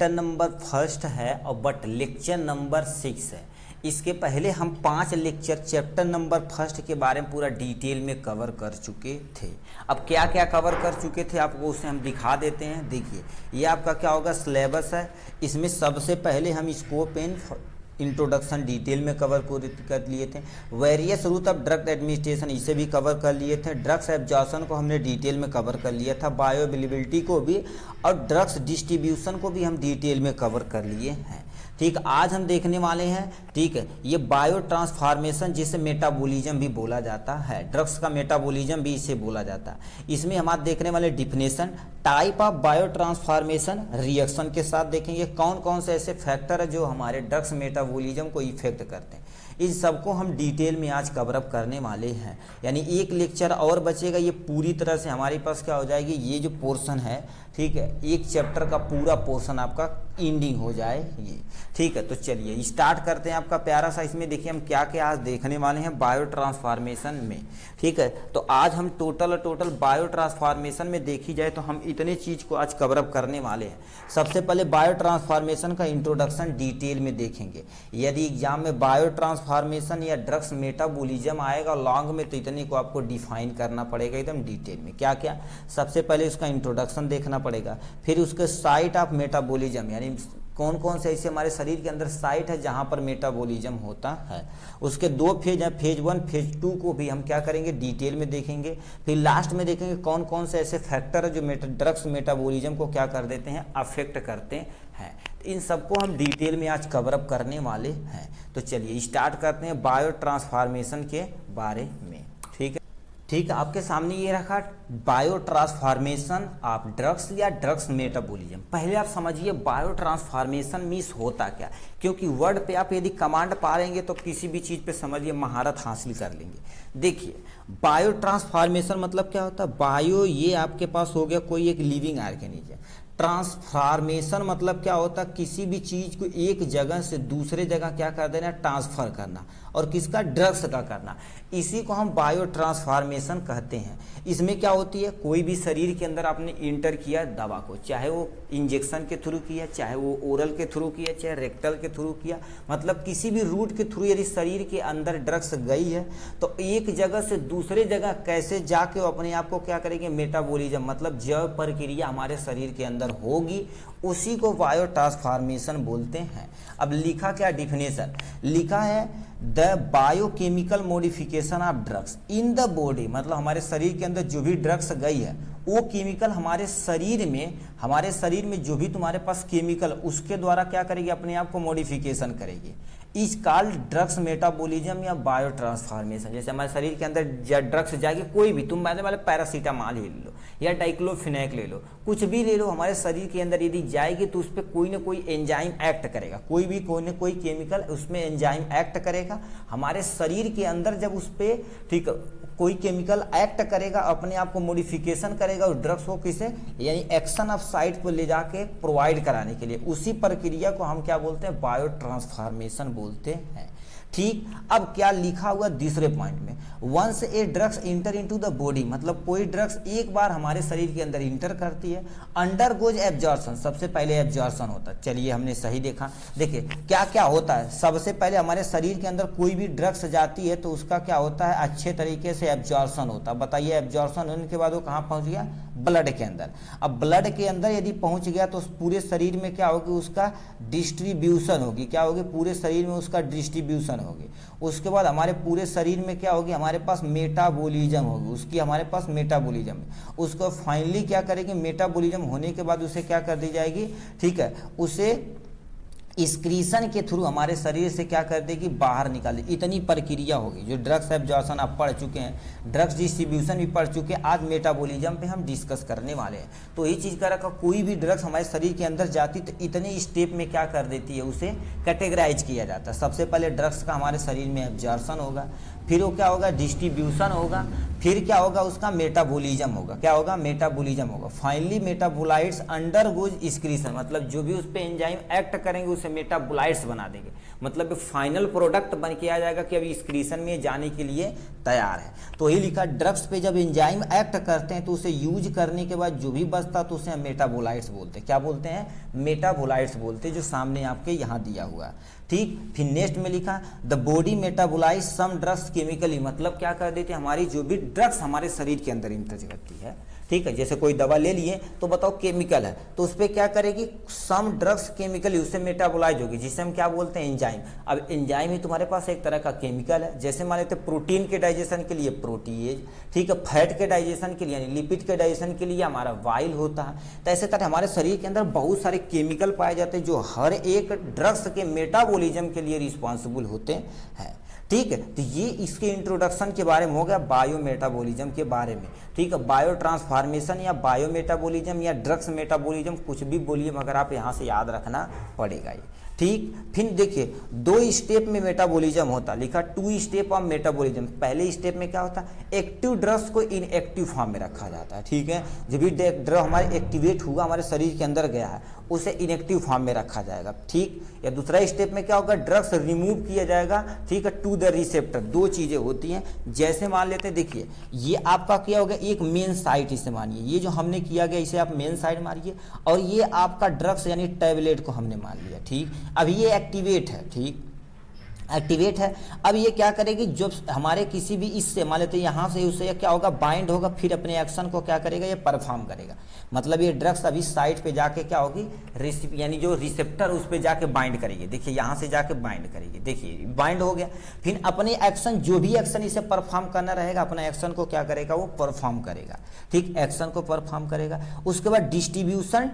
Chapter number first है और but lecture number 6 है। इसके पहले हम 5 लेक्चर चैप्टर नंबर फर्स्ट के बारे में पूरा डिटेल में कवर कर चुके थे। अब क्या क्या कवर कर चुके थे आपको उसे हम दिखा देते हैं। देखिए ये आपका क्या होगा, सिलेबस है। इसमें सबसे पहले हम स्कोप एंड इंट्रोडक्शन डिटेल में कवर कर लिए थे। Various route of drug administration इसे भी कवर कर लिए थे। ड्रग्स एब्जॉर्प्शन को हमने डिटेल में कवर कर लिया था। बायो अवेलेबिलिटी को भी और ड्रग्स डिस्ट्रीब्यूशन को भी हम डिटेल में कवर कर लिए हैं। ठीक, आज हम देखने वाले हैं, ठीक है, ये बायो ट्रांसफॉर्मेशन जिसे मेटाबॉलिज्म भी बोला जाता है। ड्रग्स का मेटाबॉलिज्म भी इसे बोला जाता है। इसमें हम आज देखने वाले definition, type of bio transformation, reaction के साथ देखेंगे कौन कौन से ऐसे फैक्टर है जो हमारे ड्रग्स मेटाबॉलिज्म को इफेक्ट करते हैं। इन सबको हम डिटेल में आज कवर अप करने वाले हैं। यानी एक लेक्चर और बचेगा, ये पूरी तरह से हमारे पास क्या हो जाएगी, ये जो पोर्शन है, ठीक है, एक चैप्टर का पूरा पोर्शन आपका एंडिंग हो जाएगी। ठीक है, तो चलिए स्टार्ट करते हैं आपका प्यारा सा। इसमें देखिए हम क्या क्या आज देखने वाले हैं बायो ट्रांसफॉर्मेशन में। ठीक है, तो आज हम टोटल बायो ट्रांसफॉर्मेशन में देखी जाए तो हम इतने चीज को आज कवर अप करने वाले हैं। सबसे पहले बायो ट्रांसफॉर्मेशन का इंट्रोडक्शन डिटेल में देखेंगे। यदि एग्जाम में बायो ट्रांसफॉर्मेशन या ड्रग्स मेटाबॉलिज्म आएगा लॉन्ग में, तो इतने को आपको डिफाइन करना पड़ेगा एकदम डिटेल में। क्या क्या, सबसे पहले उसका इंट्रोडक्शन देखना पड़ेगा, फिर उसके साइट ऑफ मेटाबॉलिज्म, यानी कौन कौन से ऐसे हमारे शरीर के अंदर साइट है जहां पर मेटाबॉलिज्म होता है। उसके 2 फेज हैं, फेज 1 फेज 2 को भी हम क्या करेंगे डिटेल में देखेंगे। फिर लास्ट में देखेंगे कौन कौन से ऐसे फैक्टर है जो ड्रग्स मेटाबॉलिज्म को क्या कर देते हैं, अफेक्ट करते हैं। इन सबको हम डिटेल में आज कवर अप करने वाले हैं। तो चलिए स्टार्ट करते हैं बायो ट्रांसफॉर्मेशन के बारे में। ठीक है, आपके सामने ये रखा बायो ट्रांसफॉर्मेशन ऑफ ड्रग्स या ड्रग्स मेटाबॉलिज्म। पहले आप समझिए बायो ट्रांसफॉर्मेशन मीन्स होता क्या, क्योंकि वर्ड पे आप यदि कमांड पा लेंगे तो किसी भी चीज़ पे समझिए महारत हासिल कर लेंगे। देखिए बायो ट्रांसफॉर्मेशन मतलब क्या होता है, बायो ये आपके पास हो गया कोई एक लिविंग ऑर्गेनिज्म। ट्रांसफॉर्मेशन मतलब क्या होता है, किसी भी चीज को एक जगह से दूसरे जगह क्या कर देना, ट्रांसफर करना, और किसका, ड्रग्स का करना। इसी को हम बायो ट्रांसफॉर्मेशन कहते हैं। इसमें क्या होती है, कोई भी शरीर के अंदर आपने इंटर किया दवा को, चाहे वो इंजेक्शन के थ्रू किया, चाहे वो ओरल के थ्रू किया, चाहे रेक्टल के थ्रू किया, मतलब किसी भी रूट के थ्रू यदि शरीर के अंदर ड्रग्स गई है तो एक जगह से दूसरे जगह कैसे जाके अपने आप को क्या करेंगे, मेटाबॉलिज्म मतलब जैव प्रक्रिया हमारे शरीर के अंदर होगी, उसी को बायो ट्रांसफॉर्मेशन बोलते हैं। अब लिखा क्या डिफिनेशन, लिखा है the biochemical modification of drugs in the body, मतलब हमारे शरीर के अंदर जो भी ड्रग्स गई है वो केमिकल हमारे शरीर में जो भी तुम्हारे पास केमिकल उसके द्वारा क्या करेगी, अपने आप को मॉडिफिकेशन करेगी। इस कॉल्ड ड्रग्स मेटाबॉलिज्म या बायो ट्रांसफॉर्मेशन। जैसे हमारे शरीर के अंदर ड्रग्स जाएगी, कोई भी तुम वाले पैरासीटामॉल ही ले लो या डाइक्लोफिनेक ले लो, कुछ भी ले लो, हमारे शरीर के अंदर यदि जाएगी तो उस पर कोई ना कोई एंजाइम एक्ट करेगा, कोई ना कोई केमिकल उसमें एंजाइम एक्ट करेगा हमारे शरीर के अंदर। जब उस पर ठीक कोई केमिकल एक्ट करेगा, अपने आप को मॉडिफिकेशन करेगा उस ड्रग्स को किसे, यानी एक्शन ऑफ साइट पर ले जाके प्रोवाइड कराने के लिए, उसी प्रक्रिया को हम क्या बोलते हैं, बायो ट्रांसफॉर्मेशन बोलते हैं। ठीक, अब क्या लिखा हुआ दूसरे पॉइंट में, once a drugs enter into the body, मतलब कोई ड्रग्स एक बार हमारे शरीर के अंदर इंटर करती है, अंडर गोज एब्जॉर्प्शन, सबसे पहले एब्जॉर्प्शन होता है। चलिए हमने सही देखा, देखिए क्या क्या होता है, सबसे पहले हमारे शरीर के अंदर कोई भी ड्रग्स जाती है तो उसका क्या होता है, अच्छे तरीके से एब्जॉर्प्शन होता है। बताइए एब्जॉर्प्शन होने के बाद वो कहाँ पहुँच गया, ब्लड के अंदर। अब ब्लड के अंदर यदि पहुंच गया तो पूरे शरीर में क्या होगी, उसका डिस्ट्रीब्यूशन होगी। क्या होगी, पूरे शरीर में उसका डिस्ट्रीब्यूशन होगी। उसके बाद हमारे पूरे शरीर में क्या होगी, हमारे पास मेटाबॉलिज्म होगी, उसकी हमारे पास मेटाबॉलिज्म। उसको फाइनली क्या करेगी, मेटाबॉलिज्म होने के बाद उसे क्या कर दी जाएगी, ठीक है, उसे एक्सक्रीशन के थ्रू हमारे शरीर से क्या कर देगी, बाहर निकाले। इतनी प्रक्रिया होगी। जो ड्रग्स एब्जॉर्प्शन आप पढ़ चुके हैं, ड्रग्स डिस्ट्रीब्यूशन भी पढ़ चुके हैं, आज मेटाबॉलिज्म पे हम डिस्कस करने वाले हैं। तो ये चीज़ का रखा, कोई भी ड्रग्स हमारे शरीर के अंदर जाती तो इतने स्टेप में क्या कर देती है, उसे कैटेगराइज किया जाता है। सबसे पहले ड्रग्स का हमारे शरीर में एब्जॉर्प्शन होगा, फिर वो क्या होगा, डिस्ट्रीब्यूशन होगा, फिर क्या होगा, उसका मेटाबॉलिज्म होगा। क्या होगा, मेटाबॉलिज्म होगा। फाइनली मेटाबोलाइट्स अंडरगोज एक्सक्रीशन, मतलब जो भी उस पर एंजाइम एक्ट करेंगे उसे मेटाबोलाइट्स बना देंगे, मतलब फाइनल प्रोडक्ट बन के आ जाएगा कि अभी एक्सक्रीशन में जाने के लिए तैयार है। तो वही लिखा, ड्रग्स पे जब एंजाइम एक्ट करते हैं तो उसे यूज करने के बाद जो भी बचता तो उसे हम मेटाबोलाइट्स बोलते हैं। क्या बोलते हैं, मेटाबोलाइट्स बोलते हैं, जो सामने आपके यहाँ दिया हुआ है। ठीक, फिर नेक्स्ट में लिखा, the body metabolise some drugs chemically, मतलब क्या कर देते हैं, हमारी जो भी ड्रग्स हमारे शरीर के अंदर इंटर करती है, ठीक है, जैसे कोई दवा ले लिए तो बताओ केमिकल है, तो उस पर क्या करेगी, सम ड्रग्स केमिकली उससे मेटाबोलाइज होगी, जिसे हम क्या बोलते हैं, एंजाइम। अब एंजाइम ही तुम्हारे पास एक तरह का केमिकल है। जैसे मान लेते प्रोटीन के डाइजेशन के लिए प्रोटीएज, ठीक है, फैट के डाइजेशन के लिए यानी लिपिड के डाइजेशन के लिए हमारा वाइल होता है। तो ऐसे तरह हमारे शरीर के अंदर बहुत सारे केमिकल पाए जाते हैं जो हर एक ड्रग्स के मेटाबॉलिज्म के लिए रिस्पॉन्सिबल होते हैं। ठीक है, तो ये इसके इंट्रोडक्शन के बारे में हो गया, बायो मेटाबॉलिज्म के बारे में। ठीक है, बायो ट्रांसफॉर्मेशन या बायो मेटाबॉलिज्म या ड्रग्स मेटाबॉलिज्म, कुछ भी बोलिए मगर आप यहाँ से याद रखना पड़ेगा ये। ठीक, फिर देखिए 2 स्टेप में मेटाबॉलिज्म होता, लिखा 2 स्टेप ऑफ मेटाबॉलिज्म। पहले स्टेप में क्या होता है, एक्टिव ड्रग्स को इनएक्टिव फॉर्म में रखा जाता है। ठीक है, जब भी ड्रग हमारे एक्टिवेट हुआ, हमारे शरीर के अंदर गया है, उसे इनएक्टिव फॉर्म में रखा जाएगा। ठीक, या दूसरा स्टेप में क्या होगा, ड्रग्स रिमूव किया जाएगा, ठीक है, टू द रिसेप्टर। 2 चीजें होती हैं, जैसे मान लेते हैं, देखिए ये आपका क्या होगा, एक मेन साइट इसे मानिए, ये जो हमने किया गया इसे आप मेन साइट मानिए, और ये आपका ड्रग्स यानी टैबलेट को हमने मान लिया। ठीक, अब ये एक्टिवेट है, ठीक एक्टिवेट है। अब ये क्या करेगी, जब हमारे किसी भी इससे मान लेते हैं यहाँ से उसे क्या होगा, बाइंड होगा, फिर अपने एक्शन को क्या करेगा, ये परफॉर्म करेगा। मतलब ये ड्रग्स अभी साइट पे जाके क्या होगी, यानी जो रिसेप्टर उस पे जाके बाइंड करेगी। देखिए यहाँ से जाके बाइंड करेगी, देखिए बाइंड हो गया। फिर अपने एक्शन, जो भी एक्शन इसे परफॉर्म करना रहेगा, अपना एक्शन को क्या करेगा, वो परफॉर्म करेगा। ठीक, एक्शन को परफॉर्म करेगा। उसके बाद डिस्ट्रीब्यूशन,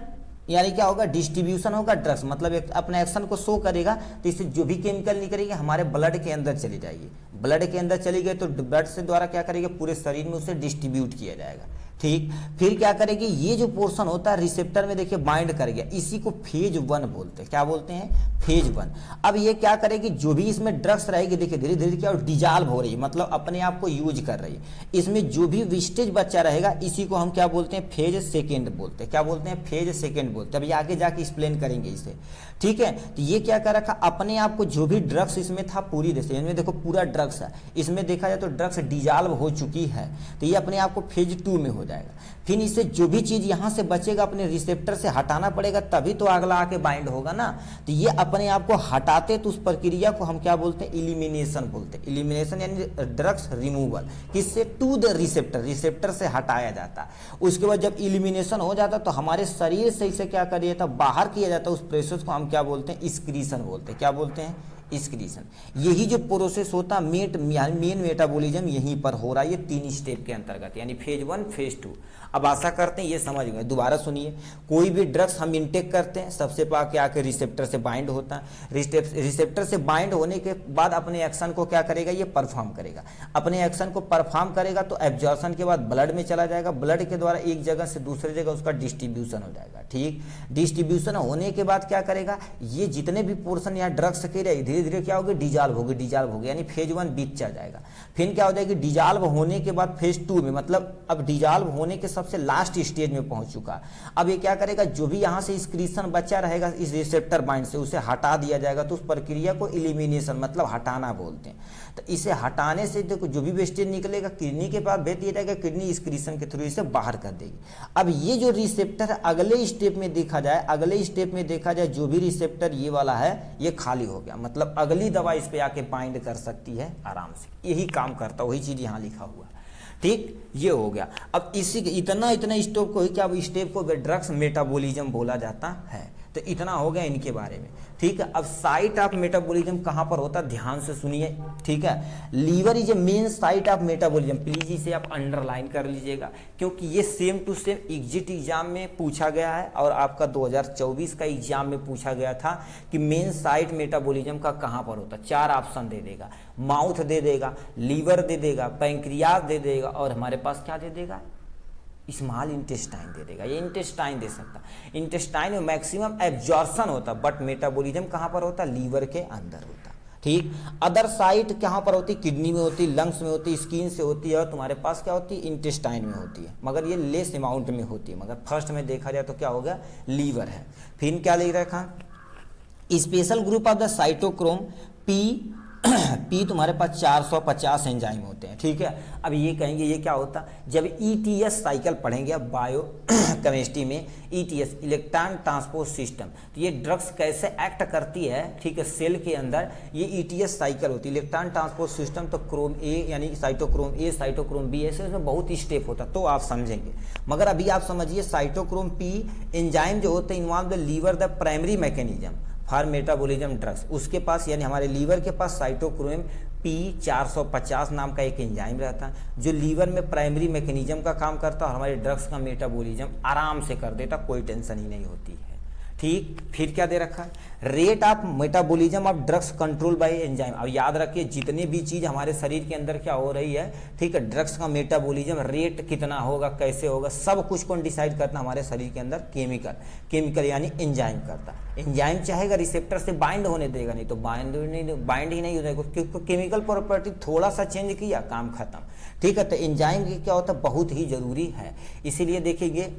यानी क्या होगा, डिस्ट्रीब्यूशन होगा ड्रग्स, मतलब एक अपने एक्शन को शो करेगा, तो इससे जो भी केमिकल निकलेगी हमारे ब्लड के अंदर चली जाएगी। ब्लड के अंदर चली गई तो ब्लड से द्वारा क्या करेगी, पूरे शरीर में उसे डिस्ट्रीब्यूट किया जाएगा। ठीक, फिर क्या करेगी, ये जो पोर्शन होता है रिसेप्टर में देखिए बाइंड कर गया, इसी को फेज 1 बोलते हैं। क्या बोलते हैं, फेज 1। अब ये क्या करेगी, जो भी इसमें ड्रग्स रहेगी, देखिए धीरे धीरे क्या डिजॉल्व हो रही है, मतलब अपने आप को यूज कर रही है। इसमें जो भी वेस्टेज बच्चा रहेगा, इसी को हम क्या बोलते हैं, फेज 2 बोलते हैं। क्या बोलते हैं, फेज 2 बोलते हैं। अभी आगे जाके एक्सप्लेन करेंगे इसे। ठीक है, तो ये क्या कर रखा, अपने आप को जो भी ड्रग्स इसमें था पूरी जैसे इनमें देखो पूरा ड्रग्स है, इसमें देखा जाए तो ड्रग्स डिजॉल्व हो चुकी है, तो ये अपने आप को फेज 2 में हो जाएगा। फिर इससे जो भी चीज यहां से बचेगा अपने रिसेप्टर से हटाना पड़ेगा, तभी तो अगला आके बाइंड होगा ना। तो ये अपने आप को हटाते, तो उस प्रक्रिया को हम क्या बोलते हैं, इलिमिनेशन बोलते हैं। इलिमिनेशन यानी ड्रग्स रिमूवल, किससे, टू द रिसेप्टर, रिसेप्टर से हटाया जाता। उसके बाद जब इलिमिनेशन हो जाता तो हमारे शरीर से इसे क्या कर दिया जाता, बाहर किया जाता। उस प्रोसेस को हम क्या बोलते हैं, एक्सक्रीशन बोलते हैं। क्या बोलते हैं, एक्सक्रीशन। यही जो प्रोसेस होता मेन मेटाबॉलिज्म यहीं पर हो रहा है, ये 3 स्टेप के अंतर्गत, यानी फेज 1 फेज 2। अब आशा करते हैं ये समझ गए। दोबारा सुनिए, कोई भी ड्रग्स हम इंटेक करते हैं, सबसे पहले आके रिसेप्टर से बाइंड होता है। रिसेप्टर से बाइंड होने के बाद अपने एक्शन को क्या करेगा, ये परफॉर्म करेगा। अपने एक्शन को परफॉर्म करेगा तो एब्जॉर्प्शन के बाद ब्लड में चला जाएगा, ब्लड के द्वारा एक जगह से दूसरे जगह उसका डिस्ट्रीब्यूशन हो जाएगा। ठीक, डिस्ट्रीब्यूशन होने के बाद क्या करेगा, ये जितने भी पोर्शन यहाँ ड्रग्स के रहे धीरे धीरे क्या होगी, डिजॉल्व होगी, यानी फेज 1 बीत चल जाएगा। फिर क्या हो जाएगी, डिजॉल्व होने के बाद फेज 2 में, मतलब अब डिजॉल्व होने के सबसे लास्ट स्टेज में पहुंच चुका। अब ये क्या करेगा, जो भी यहां से एक्सक्रीशन बचा रहेगा इस रिसेप्टर बाइंड से, उसे हटा दिया जाएगा। तो उस प्रक्रिया को इलिमिनेशन मतलब हटाना बोलते हैं। तो इसे हटाने से देखो जो भी वेस्टेज निकलेगा किडनी के पास भेज दिया जाएगा, किडनी एक्सक्रीशन के थ्रू इसे बाहर कर देगी। अब ये जो रिसेप्टर है अगले स्टेप में देखा जाए, जो भी रिसेप्टर ये वाला है ये खाली हो गया, मतलब अगली दवा इस पे आके बाइंड कर सकती है आराम से। यही काम करता, वही चीज यहाँ लिखा हुआ। ठीक, ये हो गया। अब इसी इतना स्टेप को क्या, स्टेप को ड्रग्स मेटाबॉलिज्म बोला जाता है। तो इतना हो गया इनके बारे में। ठीक है, अब साइट ऑफ मेटाबॉलिज्म कहाँ पर होता है, ध्यान से सुनिए। ठीक है, liver is a main site of metabolism, please इसे आप अंडरलाइन कर लीजिएगा, क्योंकि ये same to same exit exam में पूछा गया है और आपका 2024 का एग्जाम में पूछा गया था कि मेन साइट मेटाबॉलिज्म का कहाँ पर होता है। 4 ऑप्शन दे देगा, माउथ दे देगा, लीवर दे देगा, पैंक्रियाज दे देगा, और हमारे पास क्या दे देगा, स्मॉल इंटेस्टाइन दे देगा। ये इंटेस्टाइन दे सकता, इंटेस्टाइन में मैक्सिमम एब्जॉर्प्शन होता, बट मेटाबॉलिज्म कहाँ पर होता, लीवर के अंदर होता। ठीक। अदर साइट कहाँ पर होती, किडनी में होती, लंग्स में होती, स्किन से होती है, और तुम्हारे पास क्या होती है, इंटेस्टाइन में होती है, मगर ये लेस अमाउंट में होती है। मगर फर्स्ट में देखा जाए तो क्या होगा, लीवर है। फिर क्या लिख रखा, special group of the cytochrome P P तुम्हारे पास 450 एंजाइम होते हैं, ठीक है। अब ये कहेंगे ये क्या होता, जब ईटीएस साइकिल पढ़ेंगे अब बायो केमिस्ट्री में, ईटीएस इलेक्ट्रॉन ट्रांसपोर्ट सिस्टम, तो ये ड्रग्स कैसे एक्ट करती है, ठीक है, सेल के अंदर ये ईटीएस साइकिल होती है, इलेक्ट्रॉन ट्रांसपोर्ट सिस्टम। तो क्रोम ए यानी साइटोक्रोम ए, साइटोक्रोम बी, ऐसे इसमें बहुत ही स्टेप होता है, तो आप समझेंगे। मगर अभी आप समझिए साइटोक्रोम पी एंजाइम जो होते हैं involve the liver the primary mechanism for metabolism drugs, उसके पास यानी हमारे लीवर के पास साइटोक्रोम P450 नाम का एक एंजाइम रहता है जो लीवर में प्राइमरी मैकेनिज्म का काम करता है और हमारे ड्रग्स का मेटाबॉलिज्म आराम से कर देता, कोई टेंशन ही नहीं होती है, ठीक। फिर क्या दे रखा है, rate of metabolism of drugs control by enzyme. अब याद रखिए जितने भी चीज हमारे शरीर के अंदर क्या हो रही है, ठीक है, ड्रग्स का मेटाबॉलिज्म रेट कितना होगा, कैसे होगा, सब कुछ को डिसाइड करना हमारे शरीर के अंदर केमिकल यानी एंजाइम करता है। एंजाइम चाहेगा रिसेप्टर से बाइंड होने देगा, नहीं तो बाइंड ही नहीं हो जाएगा, क्योंकि केमिकल प्रॉपर्टी थोड़ा सा चेंज किया काम खत्म, ठीक है। तो एंजाइम क्या होता है, बहुत ही जरूरी है। इसीलिए देखिए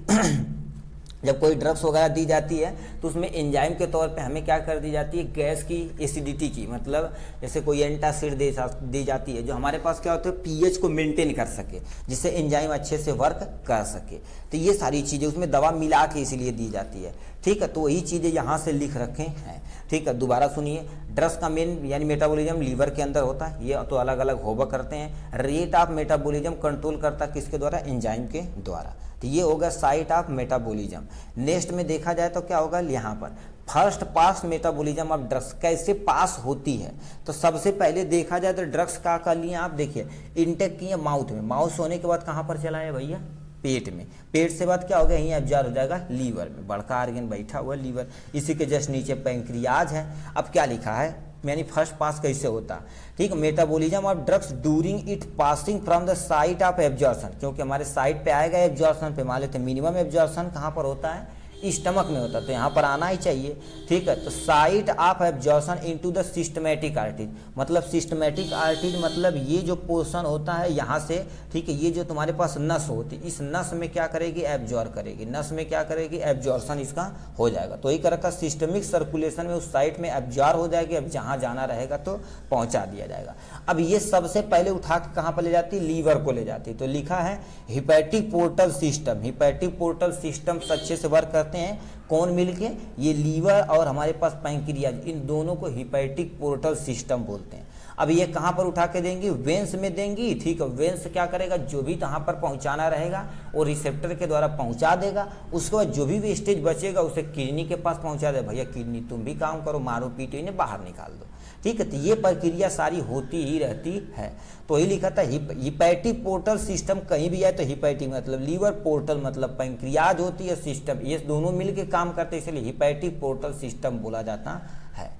जब कोई ड्रग्स वगैरह दी जाती है तो उसमें एंजाइम के तौर पे हमें क्या कर दी जाती है, गैस की एसिडिटी की, मतलब जैसे कोई एंटासिड दी जाती है जो हमारे पास क्या होता है पीएच को मेंटेन कर सके, जिससे एंजाइम अच्छे से वर्क कर सके। तो ये सारी चीज़ें उसमें दवा मिला के इसीलिए दी जाती है, ठीक है। तो वही चीज़ें यहाँ से लिख रखे हैं, ठीक है। दोबारा सुनिए, ड्रग्स का मेन यानी मेटाबॉलिज्म लीवर के अंदर होता है, ये तो अलग अलग होगा करते हैं। रेट ऑफ मेटाबॉलिज्म कंट्रोल करता किसके द्वारा, एंजाइम के द्वारा। तो ये होगा साइट ऑफ मेटाबॉलिज्म। नेक्स्ट में देखा जाए तो क्या होगा, यहाँ पर first pass metabolism of drugs कैसे पास होती है। तो सबसे पहले देखा जाए तो ड्रग्स का कर लिए आप, देखिए इंटेक किए माउथ में, माउथ से होने के बाद कहाँ पर चला है भैया, पेट में, पेट से बाद क्या हो गया, यहीं एब्जॉर्ब हो जाएगा लीवर में, बड़का आर्गन बैठा हुआ लीवर, इसी के जस्ट नीचे पैंक्रियाज है। अब क्या लिखा है, यानी फर्स्ट पास कैसे होता, ठीक, metabolism of drugs during it passing from the site of absorption, क्योंकि हमारे साइट पे आएगा एब्जॉर्प्शन पे, मान लेते मिनिमम एब्जॉर्प्शन कहाँ पर होता है, स्टमक में होता है, तो यहाँ पर आना ही चाहिए, ठीक है। तो site of absorption into the systematic artery, मतलब सिस्टमैटिक आर्टरी मतलब ये जो पोर्शन होता है यहाँ से, ठीक है, ये जो तुम्हारे पास नस होती है, इस नस में क्या करेगी, एब्जॉर्ब करेगी, नस में क्या करेगी, एब्जॉर्प्शन इसका हो जाएगा। तो यही कर सिस्टमिक सर्कुलेशन में उस साइट में एब्जॉर्ब हो जाएगी, अब जहाँ जाना रहेगा तो पहुँचा दिया जाएगा। अब ये सबसे पहले उठा के कहाँ पर ले जाती है, लीवर को ले जाती है। तो लिखा है hepatic portal system, hepatic portal system अच्छे से वर्क करते हैं, कौन मिलके, ये लीवर और हमारे पास पैंक्रियाज, इन दोनों को हिपैटिक पोर्टल सिस्टम बोलते हैं। अब ये कहाँ पर उठा के देंगी, वेंस में देंगी, ठीक है। वेंस क्या करेगा, जो भी कहाँ पर पहुँचाना रहेगा वो रिसेप्टर के द्वारा पहुँचा देगा। उसके बाद जो भी वेस्टेज बचेगा उसे किडनी के पास पहुँचा दे, भैया किडनी तुम भी काम करो, मारो पीटो, इन्हें बाहर निकाल दो, ठीक है। तो ये प्रक्रिया सारी होती ही रहती है। तो ही लिखा था हिपैटिक पोर्टल सिस्टम, कहीं भी आए तो हिपैटिक मतलब लीवर, पोर्टल मतलब पैंक्रियाज होती है, सिस्टम ये दोनों मिलके काम करते हैं, इसलिए हिपैटिक पोर्टल सिस्टम बोला जाता है,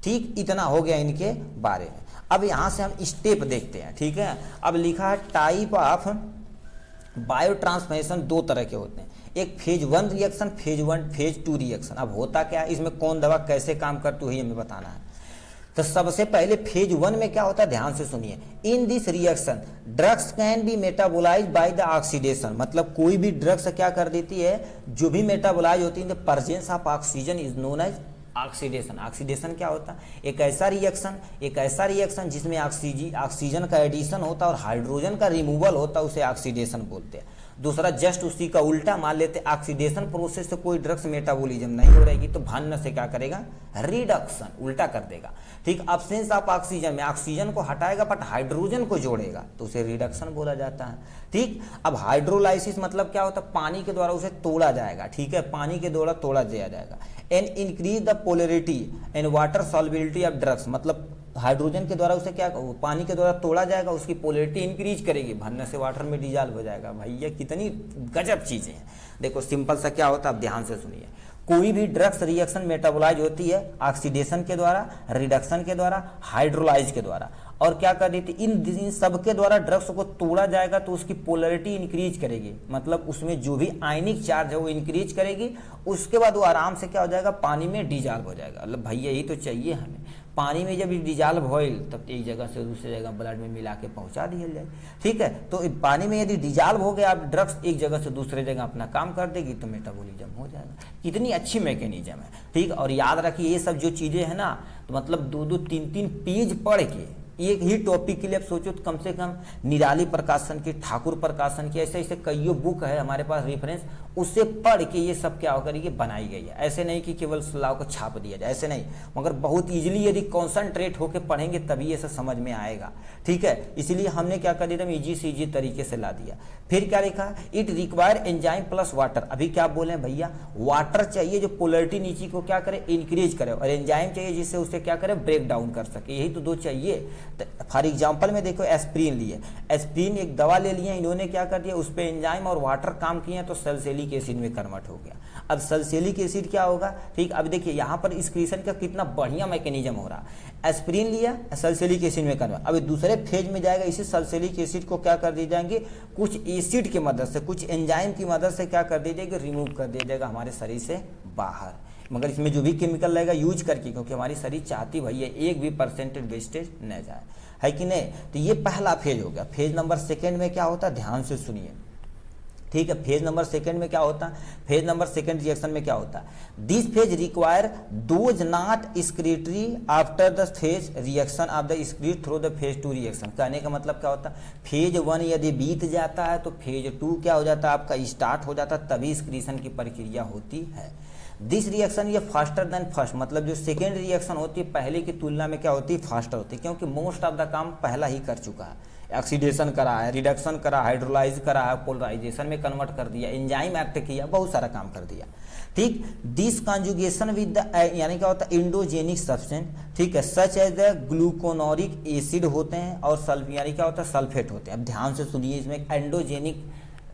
ठीक। इतना हो गया इनके बारे में। अब यहाँ से हम स्टेप देखते हैं, ठीक है। अब लिखा है टाइप ऑफ बायो ट्रांसफॉर्मेशन दो तरह के होते हैं, एक phase 1 reaction, phase 1 phase 2 reaction. अब होता क्या है, इसमें कौन दवा कैसे काम करती है हमें बताना है। तो सबसे पहले फेज 1 में क्या होता है, ध्यान से सुनिए, in this reaction drugs can be metabolise by the oxidation, मतलब कोई भी ड्रग्स क्या कर देती है, जो भी मेटाबोलाइज होती है the presence of oxygen is known as oxidation. Oxidation क्या होता है, एक ऐसा रिएक्शन जिसमें ऑक्सीजन का एडिशन होता है और हाइड्रोजन का रिमूवल होता है, उसे ऑक्सीडेशन बोलते हैं। दूसरा जस्ट उसी का उल्टा, मान लेते ऑक्सीडेशन प्रोसेस से कोई ड्रग्स मेटाबॉलिज्म नहीं हो रहेगी तो भान्य से क्या करेगा, रिडक्शन, उल्टा कर देगा, ठीक। अब्सेंस ऑफ ऑक्सीजन में ऑक्सीजन को हटाएगा बट हाइड्रोजन को जोड़ेगा तो उसे रिडक्शन बोला जाता है, ठीक। अब हाइड्रोलाइसिस मतलब क्या होता है, पानी के द्वारा उसे तोड़ा जाएगा, ठीक है, पानी के द्वारा तोड़ा दिया जाएगा। And increase the polarity and water solubility of drugs, मतलब हाइड्रोजन के द्वारा उसे क्या, पानी के द्वारा तोड़ा जाएगा, उसकी पोलरिटी इंक्रीज करेगी, भरने से वाटर में डिजॉल्व हो जाएगा। भैया कितनी गजब चीजें हैं। देखो सिंपल सा क्या होता है, अब ध्यान से सुनिए, कोई भी ड्रग्स रिएक्शन मेटाबोलाइज होती है ऑक्सीडेशन के द्वारा, रिडक्शन के द्वारा, हाइड्रोलाइज के द्वारा। और क्या कर देती, इन सब के द्वारा ड्रग्स को तोड़ा जाएगा तो उसकी पोलरिटी इंक्रीज करेगी, मतलब उसमें जो भी आयनिक चार्ज है वो इंक्रीज करेगी। उसके बाद वो आराम से क्या हो जाएगा, पानी में डिजॉल्व हो जाएगा। मतलब भैया यही तो चाहिए हमें, पानी में जब डिजॉल्व होइल तब एक जगह से दूसरी जगह ब्लड में मिला के पहुंचा दिया जाए। ठीक है, तो पानी में यदि डिजॉल्व हो गया, आप ड्रग्स एक जगह से दूसरे जगह अपना काम कर देगी तो मेटाबॉलिज्म हो जाएगा। कितनी अच्छी मैकेनिज्म है। ठीक, और याद रखिए ये सब जो चीज़ें हैं ना, तो मतलब 2-2, 3-3 पेज पढ़ के एक ही टॉपिक के लिए आप सोचो तो कम से कम निराली प्रकाशन की, ठाकुर प्रकाशन की, ऐसे ऐसे कई बुक है हमारे पास रेफरेंस, उससे पढ़ के ये सब क्या होकर ये बनाई गई है। ऐसे नहीं कि केवल सलाह को छाप दिया जाए, ऐसे नहीं, मगर बहुत इजीली यदि कॉन्सनट्रेट होकर पढ़ेंगे तभी ये सब समझ में आएगा। ठीक है, इसीलिए हमने क्या कर दिया, ईजी से ईजी तरीके से ला दिया। फिर क्या लिखा, it require enzyme plus water. अभी क्या बोले भैया, वाटर चाहिए जो पोलरिटी नीचे को क्या करे, इंक्रीज करे, और एंजाइम चाहिए जिससे उसे क्या करे, ब्रेक डाउन कर सके। यही तो दो चाहिए। फॉर एग्जाम्पल में देखो एस्प्रिन लिए, एस्प्रिन एक दवा ले लिए, इन्होंने क्या कर दिया, उस पर एंजाइम और वाटर काम किए तो सल्फ्यूरिक एसिड में कन्वर्ट हो गया। अब सल्फ्यूरिक एसिड क्या होगा, ठीक, अब देखिए यहाँ पर एक्सक्रीशन का कितना बढ़िया मैकेनिज्म हो रहा है। एस्प्रिन लिया, सल्फ्यूरिक एसिड में कन्वर्ट, अब दूसरे फेज में जाएगा, इसी सल्फ्यूरिक एसिड को क्या कर दिए जाएंगे, कुछ एसिड की मदद से, कुछ एंजाइम की मदद से क्या कर दिया जाएगा, रिमूव कर दिया जाएगा हमारे शरीर से बाहर। मगर इसमें जो भी केमिकल रहेगा यूज करके, क्योंकि हमारी शरीर चाहती भैया एक भी परसेंटेज वेस्टेज न जाए, है कि नहीं। तो ये पहला फेज हो गया। फेज नंबर सेकंड में क्या होता है, ध्यान से सुनिए। ठीक है, फेज नंबर सेकंड में क्या होता है, फेज नंबर सेकंड रिएक्शन में क्या होता है, this phase require those not excretory after the phase reaction of the excrete through the phase 2 reaction. कहने का मतलब क्या होता है, फेज 1 यदि बीत जाता है तो फेज 2 क्या हो जाता है, आपका स्टार्ट हो जाता है, तभी एक्सक्रीशन की प्रक्रिया होती है। दिस रिएक्शन ये फास्टर देन फर्स्ट, मतलब जो सेकेंड रिएक्शन होती है पहले की तुलना में क्या होती है, फास्टर होती है, क्योंकि मोस्ट ऑफ द काम पहला ही कर चुका है। ऑक्सीडेशन करा है, रिडक्शन करा, हाइड्रोलाइज करा है, पोलराइजेशन में कन्वर्ट कर दिया, एंजाइम एक्ट किया, बहुत सारा काम कर दिया। ठीक, दिस कॉन्जुगेशन विद द, यानी क्या होता है, इंडोजेनिक सब्सटेंस, ठीक है, सच एज द ग्लूकोनोरिक एसिड होते हैं और सल्फ, यानी क्या होता है, सल्फेट होते हैं। अब ध्यान से सुनिए, इसमें एंडोजेनिक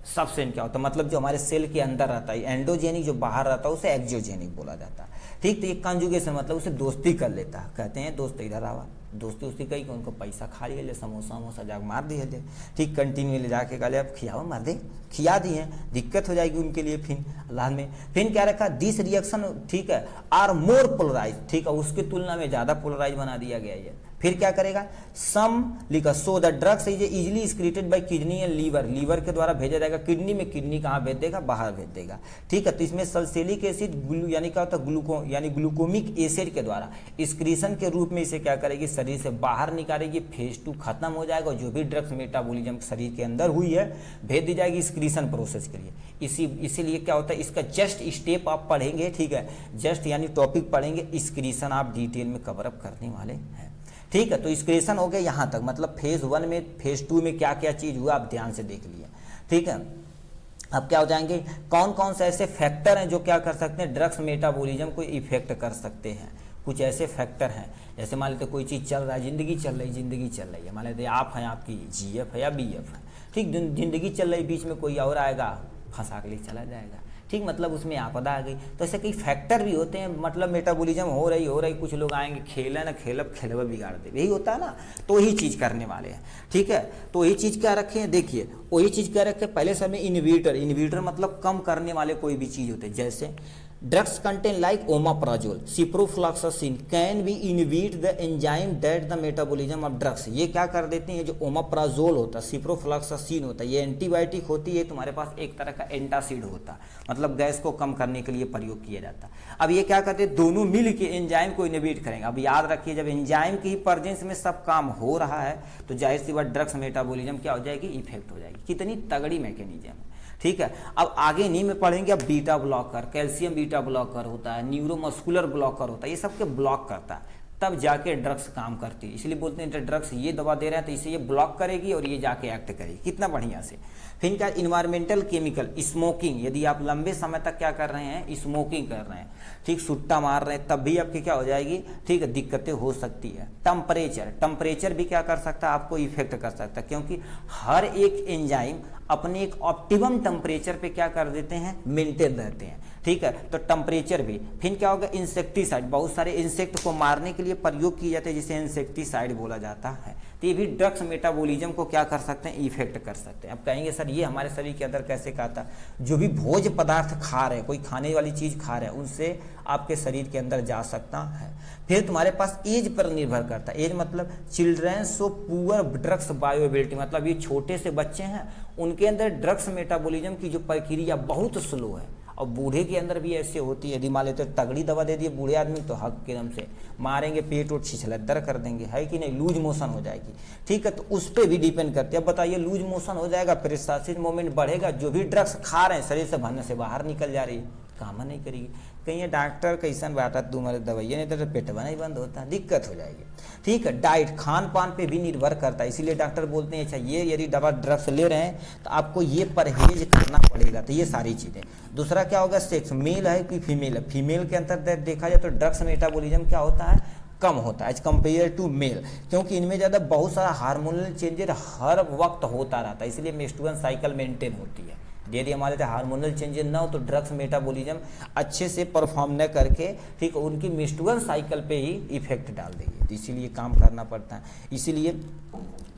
सब्सटेंस क्या होता है, मतलब जो हमारे सेल के अंदर रहता है, एंडोजेनिक जो बाहर रहता है उसे एक्सोजेनिक बोला जाता है। ठीक, तो ये कंजुगेशन मतलब उसे दोस्ती कर लेता है, कहते हैं दोस्त इधर आवा, दोस्ती उसकी कही कि उनको पैसा खा लिए, समोसा वमोसा जाकर मार दिए दे। ठीक, कंटिन्यू ले जाके कहले अब खियाओ, मार दे, खिया दिए, दिक्कत हो जाएगी उनके लिए। फिर अल्लाह में फिर क्या रखा, दिस रिएक्शन, ठीक है, आर मोर पोलराइज, ठीक है, उसकी तुलना में ज़्यादा पोलराइज बना दिया गया है। फिर क्या करेगा, सम लिखा, so the drugs is easily excreted by kidney and liver, liver के द्वारा भेजा जाएगा किडनी में, किडनी कहाँ भेज देगा, बाहर भेज देगा। ठीक है, तो इसमें सल्फ्यूरिक एसिड यानी क्या होता है, यानी ग्लूकोमिक एसिड के द्वारा एक्सक्रीशन के रूप में इसे क्या करेगी, शरीर से बाहर निकालेगी, फेज 2 खत्म हो जाएगा, और जो भी ड्रग्स मेटाबॉलिज्म शरीर के अंदर हुई है भेज दी जाएगी एक्सक्रीशन प्रोसेस के लिए। इसीलिए क्या होता है, इसका जस्ट स्टेप आप पढ़ेंगे, ठीक है, जस्ट यानी टॉपिक पढ़ेंगे, एक्सक्रीशन आप डिटेल में कवर अप करने वाले हैं। ठीक है, तो एक्सक्रीशन हो गया यहाँ तक, मतलब फेज 1 में, फेज 2 में क्या क्या चीज़ हुआ आप ध्यान से देख लिए। ठीक है, अब क्या हो जाएंगे, कौन कौन से ऐसे फैक्टर हैं जो क्या कर सकते हैं, ड्रग्स मेटाबॉलिज्म को इफेक्ट कर सकते हैं। कुछ ऐसे फैक्टर हैं, जैसे मान लेते कोई चीज़ चल रहा है, जिंदगी चल रही है, मान लेते आप हैं, आपकी GF है या BF है, ठीक, जिंदगी चल रही, बीच में कोई और आएगा फंसा के लिए चला जाएगा। ठीक, मतलब उसमें आपदा आ गई। तो ऐसे कई फैक्टर भी होते हैं, मतलब मेटाबॉलिज्म हो रही, कुछ लोग आएंगे, खेला ना खेलब बिगाड़ दे, यही होता है ना, तो वही चीज़ करने वाले हैं। ठीक है, तो वही चीज़ क्या रखे हैं, देखिए वही चीज़ क्या रखे, पहले समय इनहिबिटर मतलब कम करने वाले कोई भी चीज़ होते हैं, जैसे drugs contain like omeprazole, ciprofloxacin can be inhibit the enzyme that the metabolism of drugs. ये क्या कर देते हैं, जो ओमाप्राजोल होता है, सिप्रोफ्लॉक्सासिन होता है, ये एंटीबायोटिक होती है, तुम्हारे पास एक तरह का एंटासिड होता है, मतलब गैस को कम करने के लिए प्रयोग किया जाता है। अब ये क्या करते हैं, दोनों मिल के एंजाइम को इनहिबिट करेंगे। अब याद रखिए, जब एंजाइम की ही प्रेजेंस में सब काम हो रहा है तो जाहिर सी बात ड्रग्स मेटाबॉलिज्म क्या हो जाएगी, इफेक्ट हो जाएगी। कितनी तगड़ी मैकेनिज्म है। ठीक है, अब आगे नहीं में पढ़ेंगे, अब beta blocker, calcium beta blocker होता है, न्यूरोमस्कुलर ब्लॉकर होता है, ये सब के ब्लॉक करता है, तब जाके ड्रग्स काम करती है। इसलिए बोलते हैं ड्रग्स ये दवा दे रहे हैं तो इसे ये ब्लॉक करेगी और ये जाके एक्ट करेगी, कितना बढ़िया से। फिर क्या, इन्वायरमेंटल केमिकल, स्मोकिंग, यदि आप लंबे समय तक क्या कर रहे हैं, स्मोकिंग कर रहे हैं, ठीक, सुट्टा मार रहे हैं, तब भी आपकी क्या हो जाएगी, ठीक है, दिक्कतें हो सकती है। टेम्परेचर भी क्या कर सकता है, आपको इफेक्ट कर सकता है, क्योंकि हर एक एंजाइम अपने एक ऑप्टिमम टेम्परेचर पे क्या कर देते हैं, मेंटेन रहते हैं। ठीक है, तो टेम्परेचर भी। फिर क्या होगा, इंसेक्टिसाइड, बहुत सारे इंसेक्ट को मारने के लिए प्रयोग किए जाते हैं, जिसे इंसेक्टिसाइड बोला जाता है। तो ये भी ड्रग्स मेटाबॉलिज्म को क्या कर सकते हैं, इफेक्ट कर सकते हैं। अब कहेंगे सर ये हमारे शरीर के अंदर कैसे खाता है, जो भी भोज्य पदार्थ खा रहे हैं, कोई खाने वाली चीज़ खा रहे हैं, उनसे आपके शरीर के अंदर जा सकता है। फिर तुम्हारे पास एज पर निर्भर करता है। एज मतलब चिल्ड्रन सो पुअर ड्रग्स बायोएबिलिटी, मतलब ये छोटे से बच्चे हैं, उनके अंदर ड्रग्स मेटाबॉलिज्म की जो प्रक्रिया बहुत स्लो है। और बूढ़े के अंदर भी ऐसे होती है, यदि मान लेते तगड़ी दवा दे दिए बूढ़े आदमी तो हक के दम से मारेंगे, पेट वोट छिछलद्दर कर देंगे, है कि नहीं, लूज मोशन हो जाएगी। ठीक है, तो उस पर भी डिपेंड करती है। अब बताइए लूज मोशन हो जाएगा, प्रेसासिस मोमेंट बढ़ेगा, जो भी ड्रग्स खा रहे हैं शरीर से भरने से बाहर निकल जा रही है, काम नहीं करेगी। कहीं डॉक्टर कैसन बाटा तुम्हारे दवाइयाँ नहीं तो पेटवा नहीं बंद होता, दिक्कत हो जाएगी। ठीक है, डाइट खान पान पे भी निर्भर करता है, इसीलिए डॉक्टर बोलते हैं अच्छा ये यदि दवा ड्रग्स ले रहे हैं तो आपको ये परहेज करना पड़ेगा। तो ये सारी चीज़ें। दूसरा क्या होगा, सेक्स, मेल है कि फीमेल है। फीमेल के अंदर देखा जाए तो ड्रग्स मेटाबॉलिज्म क्या होता है, कम होता है एज कम्पेयर टू मेल, क्योंकि इनमें ज़्यादा बहुत सारा हार्मोनल चेंजेस हर वक्त होता रहता है, इसलिए मेंस्ट्रुअल साइकिल मेंटेन होती है। यदि हमारे हार्मोनल चेंजेस ना हो तो ड्रग्स मेटाबॉलिज्म अच्छे से परफॉर्म न करके ठीक उनकी मेंस्ट्रुअल साइकिल पे ही इफेक्ट डाल देगी, तो इसीलिए काम करना पड़ता है। इसीलिए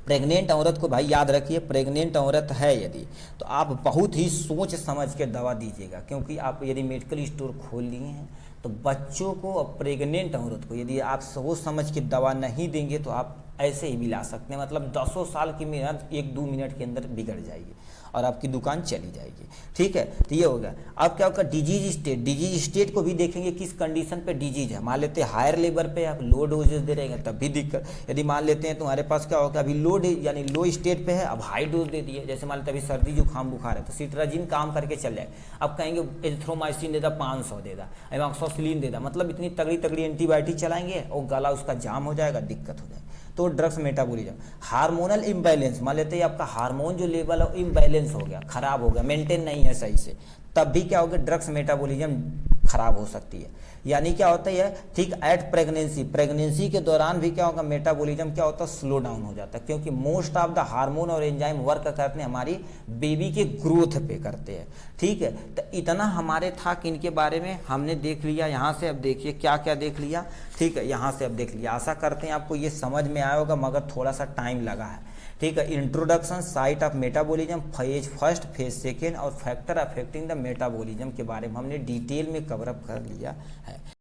प्रेग्नेंट औरत को भाई याद रखिए, प्रेग्नेंट औरत है यदि तो आप बहुत ही सोच समझ के दवा दीजिएगा, क्योंकि आप यदि मेडिकल स्टोर खोल लिए हैं तो बच्चों को और प्रेग्नेंट औरत को यदि आप सोच समझ के दवा नहीं देंगे तो आप ऐसे ही मिला सकते हैं, मतलब 10 साल की मेहनत 1-2 मिनट के अंदर बिगड़ जाएगी और आपकी दुकान चली जाएगी। ठीक है, तो ये होगा। अब क्या होगा, डिजीज स्टेट, डिजीज स्टेट को भी देखेंगे किस कंडीशन पे डिजीज है। मान लेते हैं हायर लेवल पे आप लो डोजेस दे रहे हैं तब भी दिक्कत। यदि मान लेते हैं तुम्हारे पास क्या होगा, अभी लो यानी लो स्टेट पे है, अब हाई डोज दे दिए, जैसे मान लेते अभी सर्दी जुकाम बुखार है तो सिट्राजिन काम करके चल जाए, अब कहेंगे एजिथ्रोमाइसिन दे दा 500 दे दा, एमॉक्सिसिलिन दे दा, मतलब इतनी तगड़ी तगड़ी एंटीबायोटिक चलाएंगे और गला उसका जाम हो जाएगा, दिक्कत हो जाएगी। तो ड्रग्स मेटाबॉलिज्म। हार्मोनल इम्बैलेंस, मान लेते हैं आपका हार्मोन जो लेवल है इम्बैलेंस हो गया, खराब हो गया, मेंटेन नहीं है सही से, तब भी क्या होगा, ड्रग्स मेटाबॉलिज्म खराब हो सकती है। यानी क्या होता है, ठीक एट प्रेगनेंसी, प्रेगनेंसी के दौरान भी क्या होगा, मेटाबॉलिज्म क्या होता है, स्लो डाउन हो जाता है, क्योंकि मोस्ट ऑफ द हार्मोन और एंजाइम वर्क करते हैं हमारी बेबी के ग्रोथ पे करते हैं। ठीक है, तो इतना हमारे था कि इनके बारे में हमने देख लिया। यहाँ से अब देखिए क्या क्या देख लिया। ठीक है, यहाँ से अब देख लिया। आशा करते हैं आपको ये समझ में आया होगा, मगर थोड़ा सा टाइम लगा है। ठीक है, introduction, site of metabolism, phase first, phase second और फैक्टर अफेक्टिंग द मेटाबॉलिज्म के बारे में हमने डिटेल में कवर अप कर लिया है।